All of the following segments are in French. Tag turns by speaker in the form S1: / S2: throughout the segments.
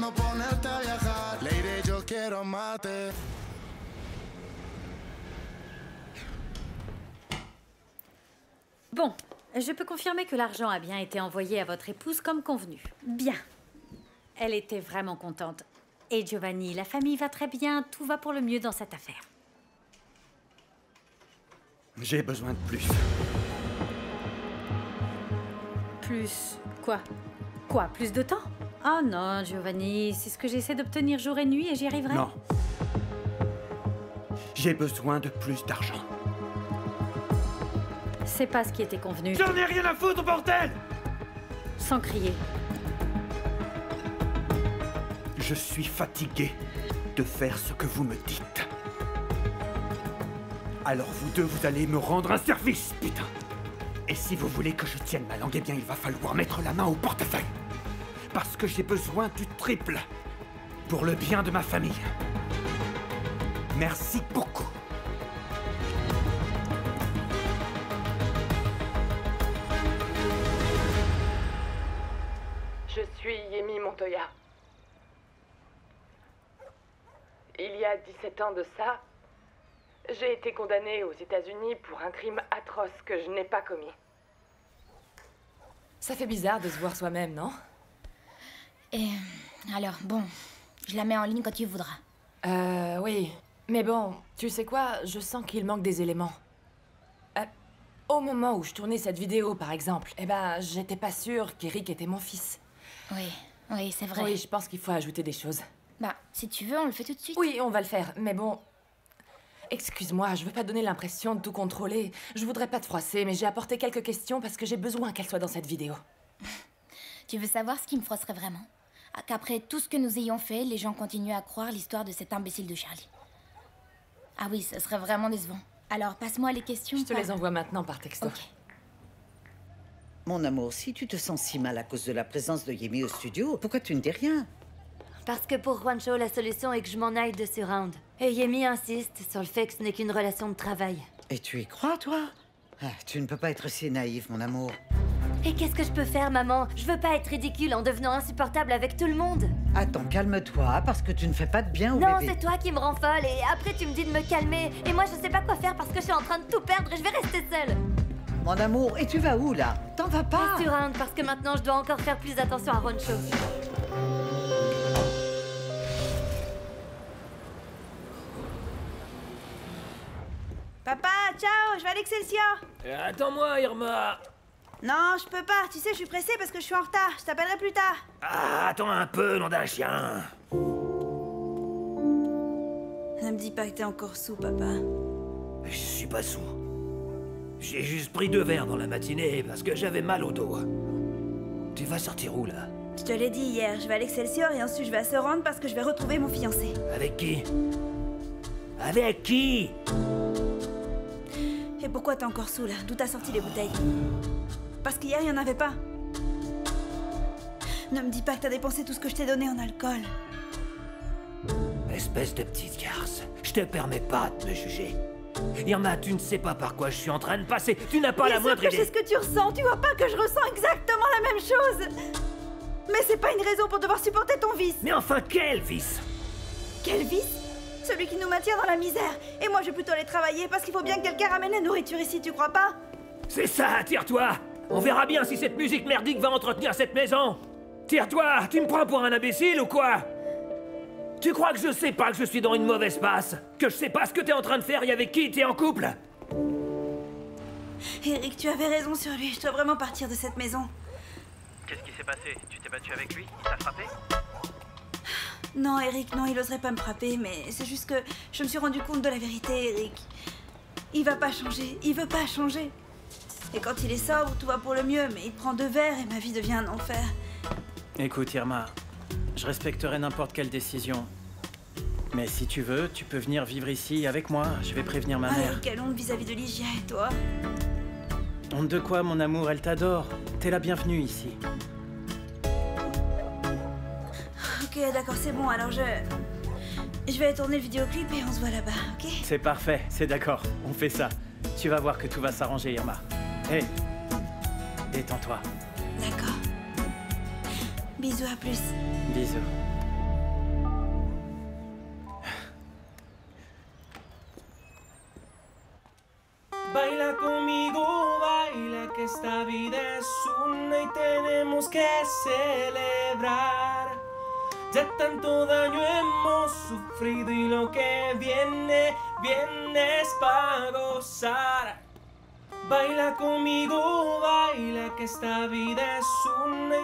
S1: pensando ponerte a viajar. Lady, yo quiero mate.
S2: Bon, je peux confirmer que l'argent a bien été envoyé à votre épouse comme convenu. Bien. Elle était vraiment contente. Et Giovanni, la famille va très bien, tout va pour le mieux dans cette affaire.
S3: J'ai besoin de plus.
S2: Plus quoi? Quoi, plus de temps? Oh non, Giovanni, c'est ce que j'essaie d'obtenir jour et nuit et j'y arriverai.
S3: Non. J'ai besoin de plus d'argent.
S2: C'est pas ce qui était convenu.
S3: J'en ai rien à foutre, bordel!
S2: Sans crier.
S3: Je suis fatigué de faire ce que vous me dites. Alors vous deux, vous allez me rendre un service, putain! Et si vous voulez que je tienne ma langue, eh bien il va falloir mettre la main au portefeuille. Parce que j'ai besoin du triple. Pour le bien de ma famille. Merci beaucoup.
S4: Je suis Yemi Montoya. Il y a 17 ans de ça, j'ai été condamnée aux États-Unis pour un crime atroce que je n'ai pas commis.
S5: Ça fait bizarre de se voir soi-même, non?
S6: Et alors, bon, je la mets en ligne quand tu voudras.
S5: Oui. Mais bon, tu sais quoi? Je sens qu'il manque des éléments. Au moment où je tournais cette vidéo, par exemple, eh ben, j'étais pas sûre qu'Eric était mon fils.
S6: Oui, c'est vrai.
S5: Oui, je pense qu'il faut ajouter des choses.
S6: Bah, si tu veux, on le fait tout de suite.
S5: Oui, on va le faire, mais bon... Excuse-moi, je veux pas donner l'impression de tout contrôler. Je voudrais pas te froisser, mais j'ai apporté quelques questions parce que j'ai besoin qu'elle soit dans cette vidéo.
S6: Tu veux savoir ce qui me froisserait vraiment? Qu'après tout ce que nous ayons fait, les gens continuent à croire l'histoire de cet imbécile de Charlie. Ah oui, ce serait vraiment décevant. Alors, passe-moi les questions.
S5: Je te les envoie maintenant par texto.
S6: Ok.
S7: Mon amour, si tu te sens si mal à cause de la présence de Yemi au studio, pourquoi tu ne dis rien?
S8: Parce que pour Juancho, la solution est que je m'en aille de ce round. Et Yemi insiste sur le fait que ce n'est qu'une relation de travail.
S7: Et tu y crois, toi? Tu ne peux pas être si naïve, mon amour.
S8: Et qu'est-ce que je peux faire, maman? Je veux pas être ridicule en devenant insupportable avec tout le monde.
S7: Attends, calme-toi, parce que tu ne fais pas de bien au
S8: Non,
S7: bébé.
S8: c'est toi qui me rends folle, et après tu me dis de me calmer. Et moi, je sais pas quoi faire parce que je suis en train de tout perdre et je vais rester seule.
S7: Mon amour, et tu vas où, là? T'en vas pas?
S8: Sur round, parce que maintenant, je dois encore faire plus attention à Juancho.
S9: Papa, ciao, je vais à l'Excelsior.
S10: Attends-moi, Irma.
S9: Non, je peux pas. Tu sais, je suis pressée parce que je suis en retard. Je t'appellerai plus tard.
S10: Ah, attends un peu, nom d'un chien.
S9: Ne me dis pas que t'es encore sous, papa.
S10: Je suis pas sous. J'ai juste pris 2 verres dans la matinée parce que j'avais mal au dos. Tu vas sortir où, là?
S9: Je te l'ai dit hier, je vais à l'Excelsior et ensuite je vais à se rendre parce que je vais retrouver mon fiancé.
S10: Avec qui? Avec qui?
S9: Et pourquoi t'es encore sous, là? D'où t'as sorti les bouteilles? Parce qu'hier, il y en avait pas. Ne me dis pas que t'as dépensé tout ce que je t'ai donné en alcool.
S10: Espèce de petite garce, je te permets pas de me juger. Irma, tu ne sais pas par quoi je suis en train de passer. Tu n'as pas la moindre idée.
S9: Je sais ce que tu ressens. Tu vois pas que je ressens exactement la même chose. Mais c'est pas une raison pour devoir supporter ton vice.
S10: Mais enfin, quel vice?
S9: Quel vice? Celui qui nous maintient dans la misère. Et moi, je vais plutôt aller travailler parce qu'il faut bien que quelqu'un ramène la nourriture ici, tu crois pas?
S10: C'est ça, tire-toi. On verra bien si cette musique merdique va entretenir cette maison. Tire-toi. Tu me prends pour un imbécile ou quoi? Tu crois que je sais pas que je suis dans une mauvaise passe? Que je sais pas ce que t'es en train de faire et avec qui t'es en couple?
S9: Eric, tu avais raison sur lui. Je dois vraiment partir de cette maison.
S11: Qu'est-ce qui s'est passé? Tu t'es battu avec lui? Il t'a frappé?
S9: Non, Eric, non, il oserait pas me frapper, mais c'est juste que je me suis rendu compte de la vérité, Eric. Il va pas changer, il veut pas changer. Et quand il est sobre, tout va pour le mieux, mais il prend 2 verres et ma vie devient un enfer.
S11: Écoute, Irma, je respecterai n'importe quelle décision. Mais si tu veux, tu peux venir vivre ici avec moi. Je vais prévenir ma mère.
S9: Quelle honte vis-à-vis de Ligia et toi.
S11: Honte de quoi, mon amour? Elle t'adore. T'es la bienvenue ici.
S9: Ok, d'accord, c'est bon, alors je vais tourner le vidéoclip et on se voit là-bas, ok?
S11: C'est parfait, c'est d'accord. On fait ça. Tu vas voir que tout va s'arranger, Irma. Hé, détends-toi.
S9: D'accord. Bisous, à plus.
S11: Bisous.
S12: Ya tanto daño hemos sufrido y lo que viene, viene es para gozar. Baila conmigo, baila que esta vida es una...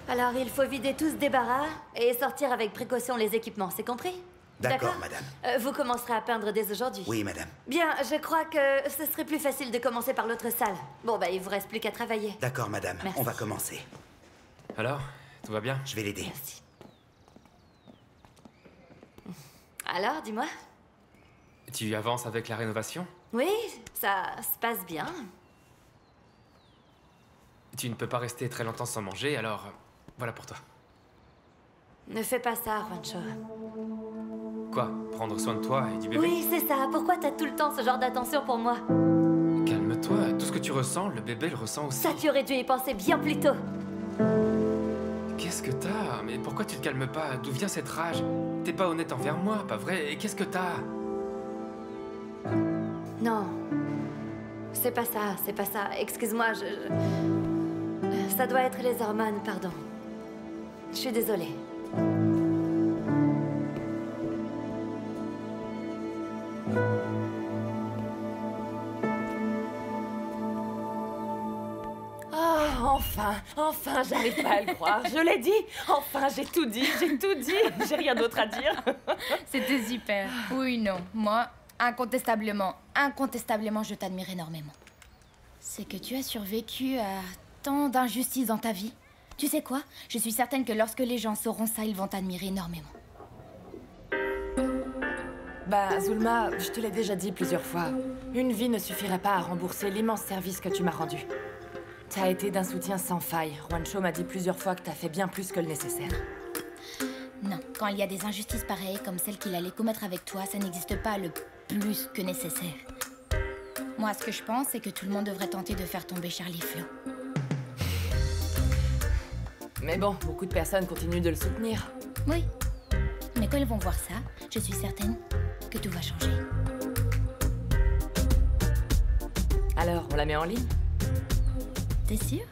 S8: Alors, il faut vider tout ce débarras et sortir avec précaution les équipements, c'est compris?
S13: D'accord, madame.
S8: Vous commencerez à peindre dès aujourd'hui.
S13: Oui, madame.
S8: Bien, je crois que ce serait plus facile de commencer par l'autre salle. Bon, bah, il vous reste plus qu'à travailler.
S13: D'accord, madame.
S8: Merci.
S13: On va commencer.
S14: Alors, tout va bien?
S13: Je vais l'aider.
S8: Merci. Alors, dis-moi.
S14: Tu avances avec la rénovation?
S8: Oui, ça se passe bien.
S14: Tu ne peux pas rester très longtemps sans manger, alors voilà pour toi.
S8: Ne fais pas ça, Juancho.
S14: Quoi? Prendre soin de toi et du bébé?
S8: Oui, c'est ça. Pourquoi t'as tout le temps ce genre d'attention pour moi?
S14: Calme-toi. Tout ce que tu ressens, le bébé le ressent aussi.
S8: Ça, tu aurais dû y penser bien plus tôt.
S14: Qu'est-ce que t'as? Mais pourquoi tu te calmes pas? D'où vient cette rage? T'es pas honnête envers moi, pas vrai? Et qu'est-ce que t'as?
S8: Non. C'est pas ça, c'est pas ça. Excuse-moi, ça doit être les hormones, pardon. Je suis désolée.
S5: Enfin, j'arrive pas à le croire. Je l'ai dit. Enfin, j'ai tout dit. J'ai rien d'autre à dire.
S6: C'était super. Oui, non. Moi, incontestablement, je t'admire énormément. C'est que tu as survécu à tant d'injustices dans ta vie. Tu sais quoi? Je suis certaine que lorsque les gens sauront ça, ils vont t'admirer énormément.
S5: Bah, Zulma, je te l'ai déjà dit plusieurs fois. Une vie ne suffirait pas à rembourser l'immense service que tu m'as rendu. T'as été d'un soutien sans faille. Juancho m'a dit plusieurs fois que t'as fait bien plus que le nécessaire.
S6: Non, quand il y a des injustices pareilles comme celle qu'il allait commettre avec toi, ça n'existe pas le plus que nécessaire. Moi, ce que je pense, c'est que tout le monde devrait tenter de faire tomber Charlie Flo.
S5: Mais bon, beaucoup de personnes continuent de le soutenir.
S6: Oui. Mais quand ils vont voir ça, je suis certaine que tout va changer.
S5: Alors, on la met en ligne?
S6: T'es sûre?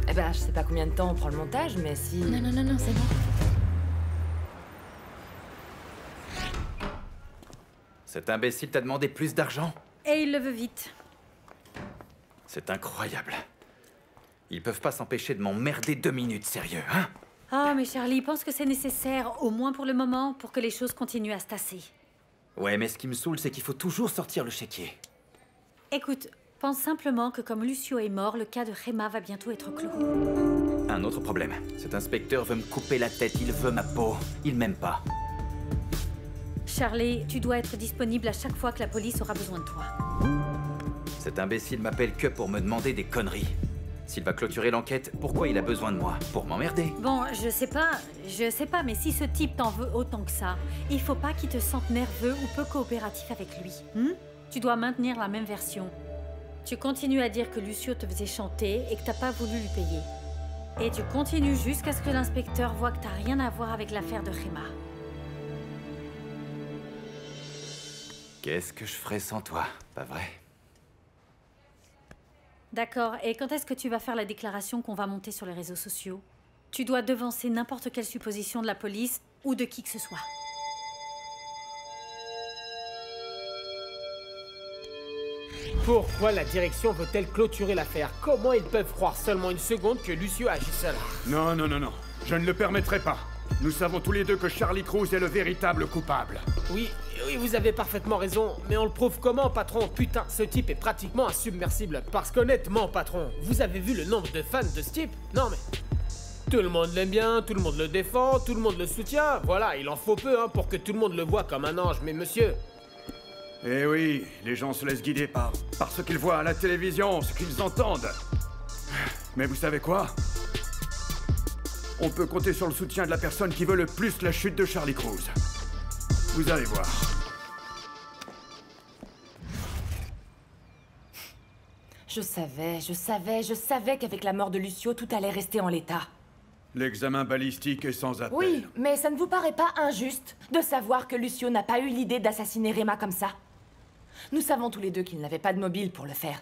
S5: Eh ben, je sais pas combien de temps on prend le montage, mais si...
S6: Non, c'est bon.
S15: Cet imbécile t'a demandé plus d'argent?
S2: Et il le veut vite.
S15: C'est incroyable. Ils peuvent pas s'empêcher de m'emmerder 2 minutes, sérieux, hein?
S2: Ah, mais Charlie, pense que c'est nécessaire, au moins pour le moment, pour que les choses continuent à se tasser.
S15: Ouais, mais ce qui me saoule, c'est qu'il faut toujours sortir le chéquier.
S2: Écoute, pense simplement que comme Lucio est mort, le cas de Gemma va bientôt être clos.
S15: Un autre problème. Cet inspecteur veut me couper la tête, il veut ma peau. Il m'aime pas.
S2: Charlie, tu dois être disponible à chaque fois que la police aura besoin de toi.
S15: Cet imbécile m'appelle que pour me demander des conneries. S'il va clôturer l'enquête, pourquoi il a besoin de moi? Pour m'emmerder?
S2: Bon, je sais pas, mais si ce type t'en veut autant que ça, il faut pas qu'il te sente nerveux ou peu coopératif avec lui. Tu dois maintenir la même version. Tu continues à dire que Lucio te faisait chanter et que t'as pas voulu lui payer. Et tu continues jusqu'à ce que l'inspecteur voit que t'as rien à voir avec l'affaire de Gemma.
S15: Qu'est-ce que je ferais sans toi, pas vrai?
S2: D'accord, et quand est-ce que tu vas faire la déclaration qu'on va monter sur les réseaux sociaux? Tu dois devancer n'importe quelle supposition de la police ou de qui que ce soit.
S10: Pourquoi la direction veut-elle clôturer l'affaire? Comment ils peuvent croire seulement une seconde que Lucio agit seul?
S3: Non, je ne le permettrai pas. Nous savons tous les deux que Charlie Cruz est le véritable coupable.
S10: Oui, vous avez parfaitement raison, mais on le prouve comment, patron? Putain, ce type est pratiquement insubmersible. Parce qu'honnêtement, patron, vous avez vu le nombre de fans de ce type? Non mais... Tout le monde l'aime bien, tout le monde le défend, tout le monde le soutient. Voilà, il en faut peu pour que tout le monde le voie comme un ange, mais monsieur...
S3: Eh oui, les gens se laissent guider par ce qu'ils voient à la télévision, ce qu'ils entendent. Mais vous savez quoi? On peut compter sur le soutien de la personne qui veut le plus la chute de Charlie Cruz. Vous allez voir.
S5: Je savais qu'avec la mort de Lucio, tout allait rester en l'état.
S3: L'examen balistique est sans appel.
S5: Oui, mais ça ne vous paraît pas injuste de savoir que Lucio n'a pas eu l'idée d'assassiner Gemma comme ça? Nous savons tous les deux qu'il n'avait pas de mobile pour le faire.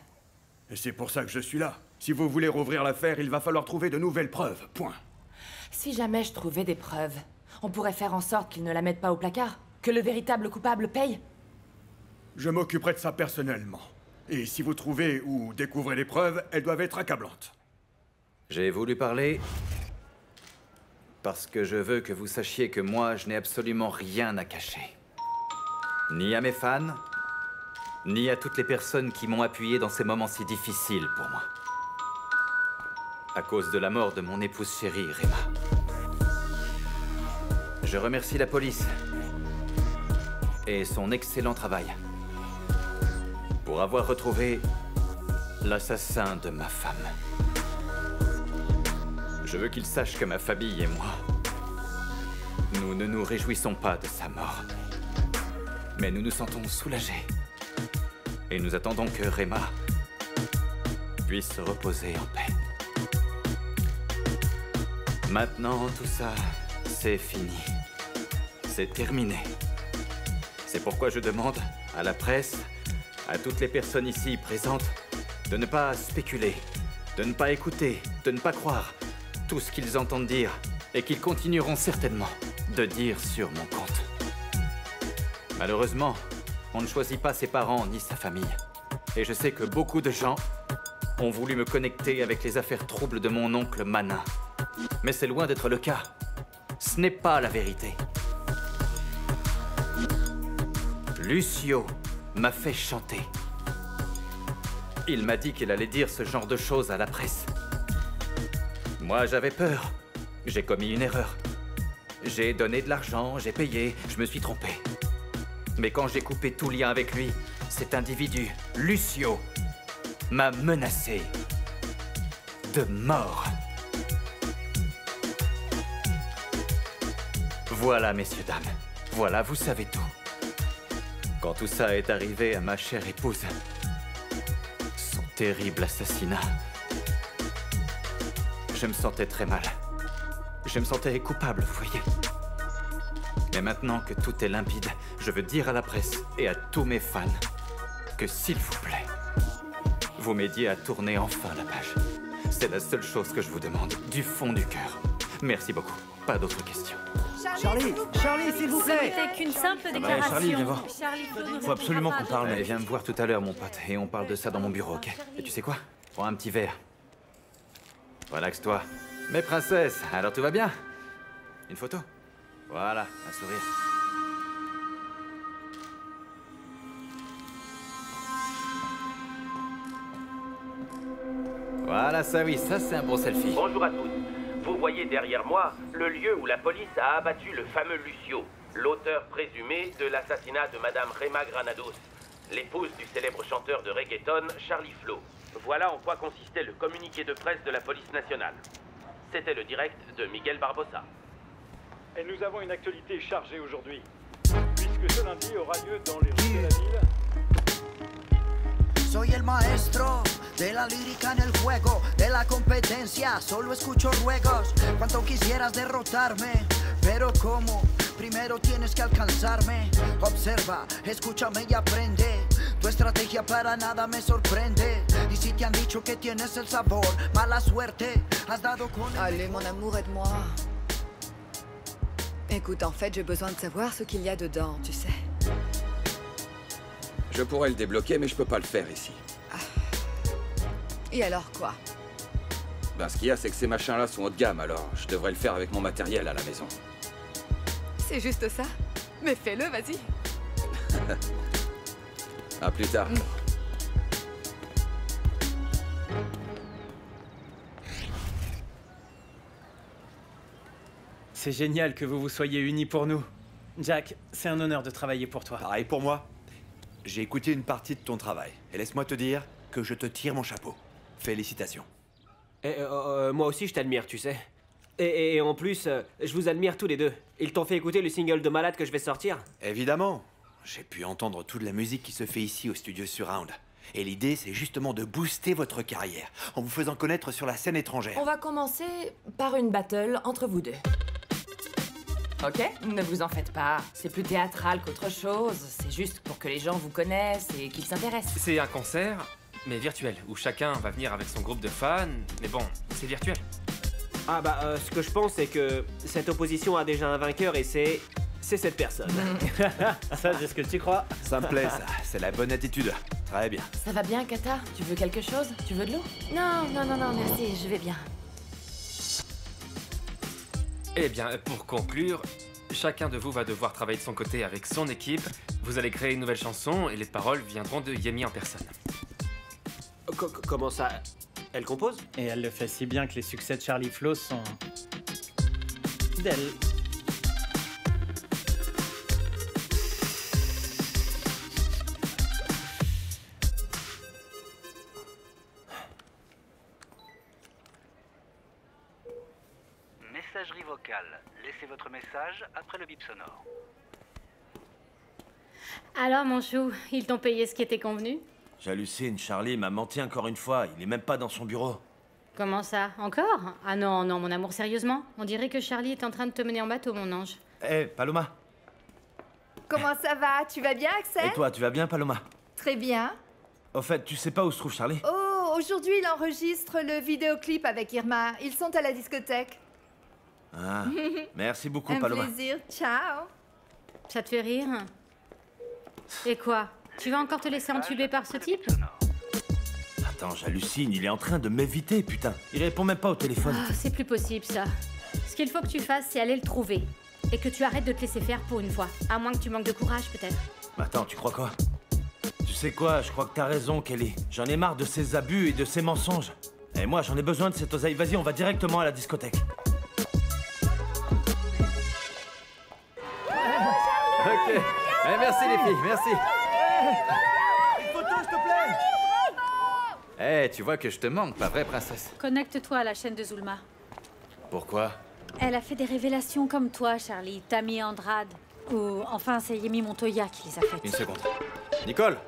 S3: Et c'est pour ça que je suis là. Si vous voulez rouvrir l'affaire, il va falloir trouver de nouvelles preuves. Point.
S5: Si jamais je trouvais des preuves, on pourrait faire en sorte qu'ils ne la mettent pas au placard. Que le véritable coupable paye.
S3: Je m'occuperai de ça personnellement. Et si vous trouvez ou découvrez des preuves, elles doivent être accablantes.
S15: J'ai voulu parler parce que je veux que vous sachiez que moi, je n'ai absolument rien à cacher. Ni à mes fans, ni à toutes les personnes qui m'ont appuyé dans ces moments si difficiles pour moi. À cause de la mort de mon épouse chérie, Rema. Je remercie la police et son excellent travail pour avoir retrouvé l'assassin de ma femme. Je veux qu'il sache que ma famille et moi, nous ne nous réjouissons pas de sa mort. Mais nous nous sentons soulagés. Et nous attendons que Rema puisse se reposer en paix. Maintenant, tout ça, c'est fini. C'est terminé. C'est pourquoi je demande à la presse, à toutes les personnes ici présentes, de ne pas spéculer, de ne pas écouter, de ne pas croire tout ce qu'ils entendent dire et qu'ils continueront certainement de dire sur mon compte. Malheureusement, on ne choisit pas ses parents ni sa famille. Et je sais que beaucoup de gens ont voulu me connecter avec les affaires troubles de mon oncle Manin. Mais c'est loin d'être le cas. Ce n'est pas la vérité. Lucio m'a fait chanter. Il m'a dit qu'il allait dire ce genre de choses à la presse. Moi, j'avais peur. J'ai commis une erreur. J'ai donné de l'argent, j'ai payé, je me suis trompé. Mais quand j'ai coupé tout lien avec lui, cet individu, Lucio, m'a menacé de mort. Voilà, messieurs, dames. Voilà, vous savez tout. Quand tout ça est arrivé à ma chère épouse, son terrible assassinat, je me sentais très mal. Je me sentais coupable, vous voyez. Mais maintenant que tout est limpide, je veux dire à la presse et à tous mes fans que s'il vous plaît, vous m'aidiez à tourner enfin la page. C'est la seule chose que je vous demande, du fond du cœur. Merci beaucoup. Pas d'autres questions.
S13: Charlie, s'il vous plaît.
S2: C'était qu'une simple déclaration.
S15: Charlie, viens voir.
S2: Charlie,
S15: Faut absolument qu'on parle. Viens me voir tout à l'heure, mon pote, et on parle de ça dans mon bureau, ok? Et tu sais quoi? Prends un petit verre. Relaxe-toi. Mes princesses, alors tout va bien? Une photo? Voilà, un sourire. Voilà, ça oui, ça c'est un bon selfie.
S16: Bonjour à tous. Vous voyez derrière moi le lieu où la police a abattu le fameux Lucio, l'auteur présumé de l'assassinat de Madame Rema Granados, l'épouse du célèbre chanteur de reggaeton Charlie Flo. Voilà en quoi consistait le communiqué de presse de la police nationale. C'était le direct de Miguel Barbosa.
S17: Et nous avons une actualité chargée aujourd'hui, puisque ce lundi aura lieu dans les rues de la ville.
S18: Soy el maestro de la lírica en el juego, de la competencia, solo escucho ruegos. Cuanto quisieras derrotarme, pero ¿cómo? Primero tienes que alcanzarme. Observa, escúchame y aprende. Tu estrategia para nada me sorprende. Y si te han dicho que tienes el sabor, mala suerte, has dado con...
S19: Allez, mon amour, aide-moi. Écoute, en fait, j'ai besoin de savoir ce qu'il y a dedans, tu sais.
S20: Je pourrais le débloquer, mais je peux pas le faire ici.
S19: Et alors quoi?
S20: Ben, ce qu'il y a, c'est que ces machins-là sont haut de gamme, alors je devrais le faire avec mon matériel à la maison.
S19: C'est juste ça? Mais fais-le, vas-y.
S20: À plus tard.
S11: C'est génial que vous vous soyez unis pour nous. Jack, c'est un honneur de travailler pour toi.
S21: Pareil pour moi. J'ai écouté une partie de ton travail. Et laisse-moi te dire que je te tire mon chapeau. Félicitations.
S12: Moi aussi, je t'admire, tu sais. Et en plus, je vous admire tous les deux. Ils t'ont fait écouter le single de Malade que je vais sortir?
S21: Évidemment. J'ai pu entendre toute la musique qui se fait ici au studio Surround. Et l'idée, c'est justement de booster votre carrière, en vous faisant connaître sur la scène étrangère.
S5: On va commencer par une battle entre vous deux. Ok? Ne vous en faites pas. C'est plus théâtral qu'autre chose. C'est juste pour que les gens vous connaissent et qu'ils s'intéressent.
S14: C'est un concert? mais virtuel, où chacun va venir avec son groupe de fans, mais bon, c'est virtuel.
S1: Ah bah, ce que je pense, c'est que cette opposition a déjà un vainqueur et c'est cette personne.
S11: Ça, c'est ce que tu crois.
S21: Ça me plaît, ça. C'est la bonne attitude. Très bien.
S5: Ça va bien, Kata? Tu veux quelque chose? Tu veux de l'eau?
S8: Non, merci, je vais bien.
S14: Eh bien, pour conclure, chacun de vous va devoir travailler de son côté avec son équipe. Vous allez créer une nouvelle chanson et les paroles viendront de Yemi en personne.
S1: Comment ça? Elle compose?
S11: Et elle le fait si bien que les succès de Charlie Flow sont... d'elle.
S13: Messagerie vocale. Laissez votre message après le bip sonore.
S22: Alors, mon chou, ils t'ont payé ce qui était convenu?
S23: J'hallucine, Charlie m'a menti encore une fois. Il est même pas dans son bureau.
S22: Comment ça? Encore? Ah non, mon amour, sérieusement? On dirait que Charlie est en train de te mener en bateau, mon ange.
S23: Hé, Paloma.
S19: Comment ça va? Tu vas bien, Axel?
S23: Et toi, tu vas bien, Paloma?
S19: Très bien.
S23: Au fait, tu sais pas où se trouve Charlie?
S19: Oh, aujourd'hui, il enregistre le vidéoclip avec Irma. Ils sont à la discothèque.
S23: Ah, merci beaucoup,
S19: Un
S23: Paloma.
S19: plaisir. Ciao.
S22: Ça te fait rire? Et quoi? Tu vas encore te laisser entuber par ce type?
S23: Attends, j'hallucine, il est en train de m'éviter, putain. Il répond même pas au téléphone.
S22: Oh, c'est plus possible, ça. Ce qu'il faut que tu fasses, c'est aller le trouver. Et que tu arrêtes de te laisser faire pour une fois. À moins que tu manques de courage, peut-être.
S23: Attends, tu crois quoi? Tu sais quoi, je crois que t'as raison, Kelly. J'en ai marre de ces abus et de ces mensonges. Et moi, j'en ai besoin de cette oseille. Vas-y, on va directement à la discothèque.
S15: Ok. Eh, merci les filles, merci.
S13: Une photo, s'il te plaît.
S15: Eh, tu vois que je te manque, pas vrai, princesse?
S2: Connecte-toi à la chaîne de Zulma.
S15: Pourquoi?
S2: Elle a fait des révélations comme toi, Charlie. Tammy Andrade. Ou enfin, c'est Yemi Montoya qui les a faites.
S15: Une seconde. Nicole!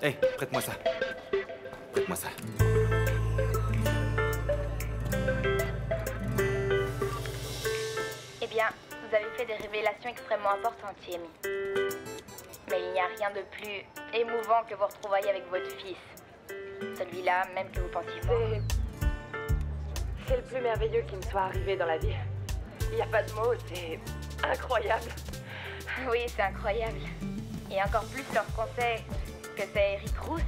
S15: Hé, prête-moi ça. Prête-moi ça.
S6: Eh bien, vous avez fait des révélations extrêmement importantes, Yemi. Mais il n'y a rien de plus émouvant que vos retrouvailles avec votre fils. Celui-là, même que vous pensiez mort.
S4: C'est le plus merveilleux qui me soit arrivé dans la vie. Il n'y a pas de mots, c'est incroyable.
S6: Oui, c'est incroyable. Et encore plus lorsqu'on sait que c'est Eric Rousse,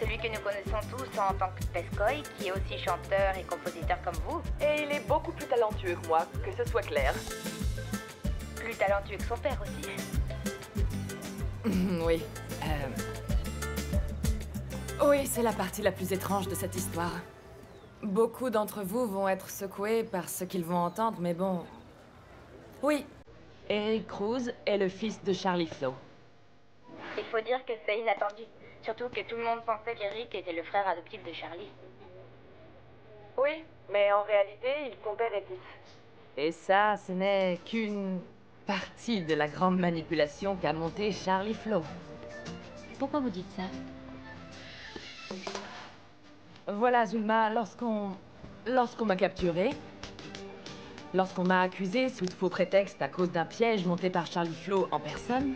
S6: celui que nous connaissons tous en tant que Pescoy, qui est aussi chanteur et compositeur comme vous.
S4: Et il est beaucoup plus talentueux que moi, que ce soit clair.
S6: Plus talentueux que son père aussi.
S5: Oui. Oui, c'est la partie la plus étrange de cette histoire. Beaucoup d'entre vous vont être secoués par ce qu'ils vont entendre, mais bon... Oui.
S24: Eric Cruz est le fils de Charlie Flow.
S6: Il faut dire que c'est inattendu. Surtout que tout le monde pensait qu'Eric était le frère adoptif de Charlie.
S4: Oui, mais en réalité, il comptait des fils.
S24: Et ça, ce n'est qu'une partie de la grande manipulation qu'a montée Charlie Flow.
S6: Pourquoi vous dites ça?
S24: Voilà, Zulma, lorsqu'on m'a capturé, lorsqu'on m'a accusé sous de faux prétextes à cause d'un piège monté par Charlie Flow en personne,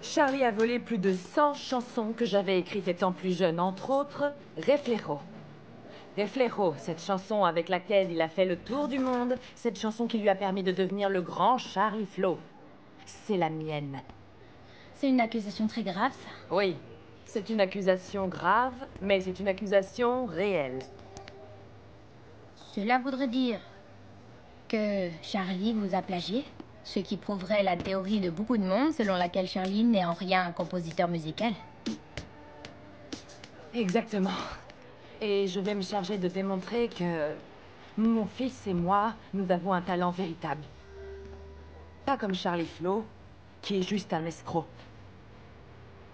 S24: Charlie a volé plus de 100 chansons que j'avais écrites étant plus jeune, entre autres Reflejo. Reflejo, cette chanson avec laquelle il a fait le tour du monde, cette chanson qui lui a permis de devenir le grand Charlie Flow. C'est la mienne.
S6: C'est une accusation très grave, ça.
S24: Oui, c'est une accusation grave, mais c'est une accusation réelle.
S6: Cela voudrait dire que Charlie vous a plagié, ce qui prouverait la théorie de beaucoup de monde selon laquelle Charlie n'est en rien un compositeur musical.
S24: Exactement. Et je vais me charger de démontrer que mon fils et moi, nous avons un talent véritable. Pas comme Charlie Flow, qui est juste un escroc.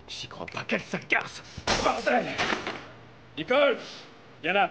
S17: J'y crois pas, quelle sale garce! Bordel! Nicole! Viens là!